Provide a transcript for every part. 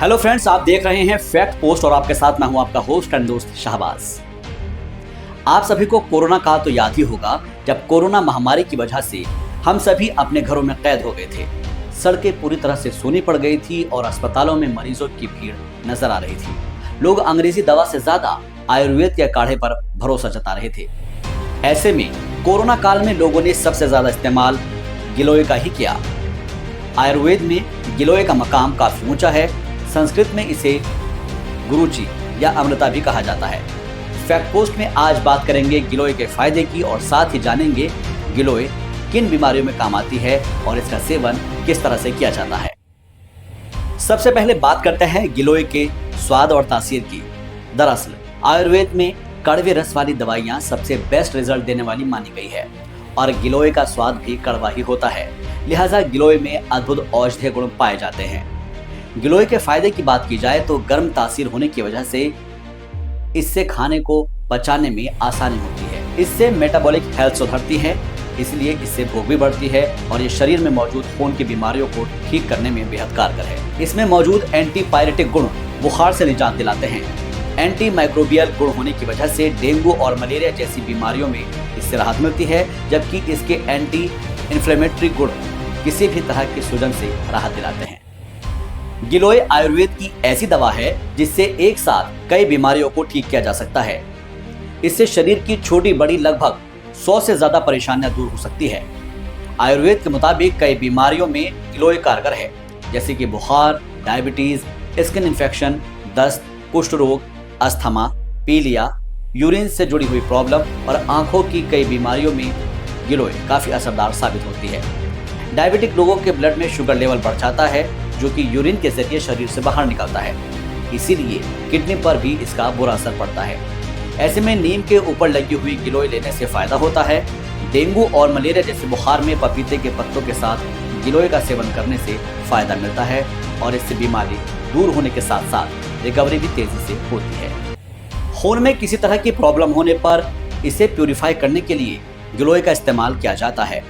Hello friends, आप देख रहे हैं फैक्ट पोस्ट और आपके साथ मैं हूं आपका होस्ट एंड दोस्त शाहबाज। आप सभी को कोरोना काल तो याद ही होगा, जब कोरोना महामारी की वजह से हम सभी अपने घरों में कैद हो गए थे। सड़कें पूरी तरह से सूनी पड़ गई थी और अस्पतालों में मरीजों की भीड़ नजर आ रही थी। लोग अंग्रेजी दवा से ज्यादा आयुर्वेद के काढ़े पर भरोसा जता रहे थे। ऐसे में कोरोना काल में लोगों ने सबसे ज्यादा इस्तेमाल गिलोय का ही किया। आयुर्वेद में गिलोय का मकाम काफी ऊंचा है। संस्कृत में इसे गुरुची या अमृता भी कहा जाता है। फैक्ट पोस्ट में आज बात करेंगे गिलोय के फायदे की और साथ ही जानेंगे गिलोय किन बीमारियों में काम आती है और इसका सेवन किस तरह से किया जाता है। सबसे पहले बात करते हैं गिलोय के स्वाद और तासीर की। दरअसल आयुर्वेद में कड़वे रस वाली दवाइयां सबसे बेस्ट रिजल्ट देने वाली मानी गई है और गिलोय का स्वाद भी कड़वा ही होता है। लिहाजा गिलोय में अद्भुत औषधीय गुण पाए जाते हैं। गिलोय के फायदे की बात की जाए तो गर्म तासीर होने की वजह से इससे खाने को पचाने में आसानी होती है। इससे मेटाबॉलिक हेल्थ सुधरती है, इसलिए इससे भूख भी बढ़ती है और ये शरीर में मौजूद खून की बीमारियों को ठीक करने में बेहद कारगर है। इसमें मौजूद एंटीपायरेटिक गुण बुखार से निजात दिलाते हैं। एंटी माइक्रोबियल गुण होने की वजह से डेंगू और मलेरिया जैसी बीमारियों में इससे राहत मिलती है, जबकि इसके एंटी इन्फ्लेमेटरी गुण किसी भी तरह की सूजन से राहत दिलाते हैं। गिलोय आयुर्वेद की ऐसी दवा है जिससे एक साथ कई बीमारियों को ठीक किया जा सकता है। इससे शरीर की छोटी बड़ी लगभग 100 से ज्यादा परेशानियां दूर हो सकती है। आयुर्वेद के मुताबिक कई बीमारियों में गिलोय कारगर है, जैसे कि बुखार, डायबिटीज, स्किन इन्फेक्शन, दस्त, कुष्ठ रोग, अस्थमा, पीलिया, यूरिन से जुड़ी हुई प्रॉब्लम और आंखों की कई बीमारियों में गिलोय काफी असरदार साबित होती है। डायबिटिक लोगों के ब्लड में शुगर लेवल बढ़ जाता है, जो कि यूरिन के जरिए शरीर से बाहर निकलता है, इसीलिए किडनी पर भी इसका बुरा असर पड़ता है। ऐसे में नीम के ऊपर लगी हुई गिलोय लेने से फायदा होता है। डेंगू और मलेरिया जैसे बुखार में पपीते के पत्तों के साथ गिलोय का सेवन करने से फायदा मिलता है और इससे बीमारी दूर होने के साथ साथ रिकवरी भी तेजी से होती है। खून में किसी तरह की प्रॉब्लम होने पर इसे प्यूरिफाई करने के लिए गिलोय का इस्तेमाल किया जाता है।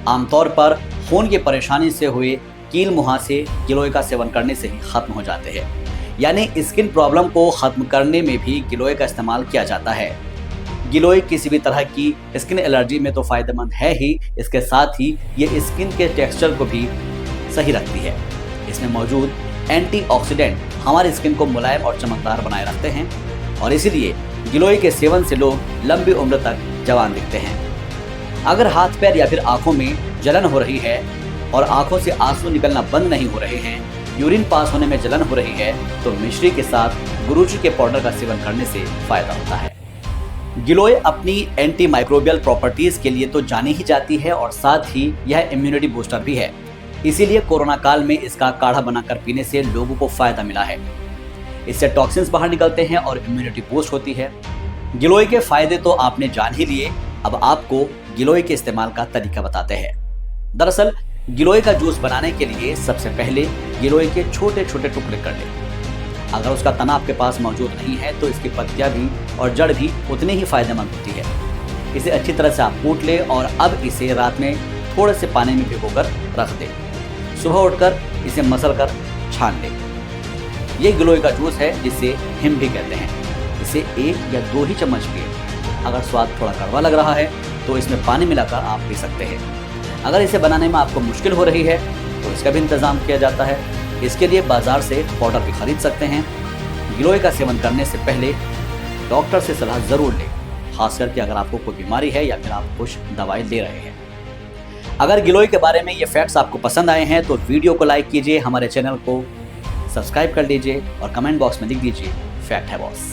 आमतौर पर खून की परेशानी से हुए कील मुहासे गिलोय का सेवन करने से ही खत्म हो जाते हैं, यानी स्किन प्रॉब्लम को खत्म करने में भी गिलोय का इस्तेमाल किया जाता है। गिलोय किसी भी तरह की स्किन एलर्जी में तो फायदेमंद है ही, इसके साथ ही ये स्किन के टेक्सचर को भी सही रखती है। इसमें मौजूद एंटीऑक्सीडेंट हमारी स्किन को मुलायम और चमकदार बनाए रखते हैं और इसीलिए गिलोय के सेवन से लोग लंबी उम्र तक जवान दिखते हैं। अगर हाथ पैर या फिर आंखों में जलन हो रही है और आंखों से आंसू निकलना बंद नहीं हो रहे हैं, यूरिन पास होने में जलन हो रही है, तो मिश्री के साथ गुरुची के पाउडर का सेवन करने से फायदा होता है। गिलोय अपनी एंटी माइक्रोबियल प्रॉपर्टीज के लिए तो जानी ही जाती है और साथ ही यह इम्यूनिटी बूस्टर भी है। इसीलिए कोरोना काल में इसका काढ़ा बनाकर पीने से लोगों को फायदा मिला है। इससे टॉक्सिन्स बाहर निकलते हैं और इम्यूनिटी बूस्ट होती है। गिलोय के फायदे तो आपने जान ही लिए, अब आपको गिलोय के इस्तेमाल का तरीका बताते हैं। दरअसल गिलोय का जूस बनाने के लिए सबसे पहले गिलोय के छोटे छोटे टुकड़े कर लें। अगर उसका तना आपके पास मौजूद नहीं है तो इसकी पत्तियां भी और जड़ भी उतनी ही फायदेमंद होती है। इसे अच्छी तरह से आप कूट लें और अब इसे रात में थोड़े से पानी में भिगोकर रख दें। सुबह उठकर इसे मसल कर छान लें। ये गिलोय का जूस है जिसे हिम भी कहते हैं। इसे 1 या 2 ही चम्मच पिए। अगर स्वाद थोड़ा कड़वा लग रहा है तो इसमें पानी मिलाकर आप पी सकते हैं। अगर इसे बनाने में आपको मुश्किल हो रही है तो इसका भी इंतजाम किया जाता है। इसके लिए बाजार से पाउडर भी खरीद सकते हैं। गिलोय का सेवन करने से पहले डॉक्टर से सलाह जरूर लें, खास करके अगर आपको कोई बीमारी है या फिर आप कुछ दवाई ले रहे हैं। अगर गिलोय के बारे में ये फैक्ट्स आपको पसंद आए हैं तो वीडियो को लाइक कीजिए, हमारे चैनल को सब्सक्राइब कर लीजिए और कमेंट बॉक्स में लिख दीजिए फैक्ट है बॉस।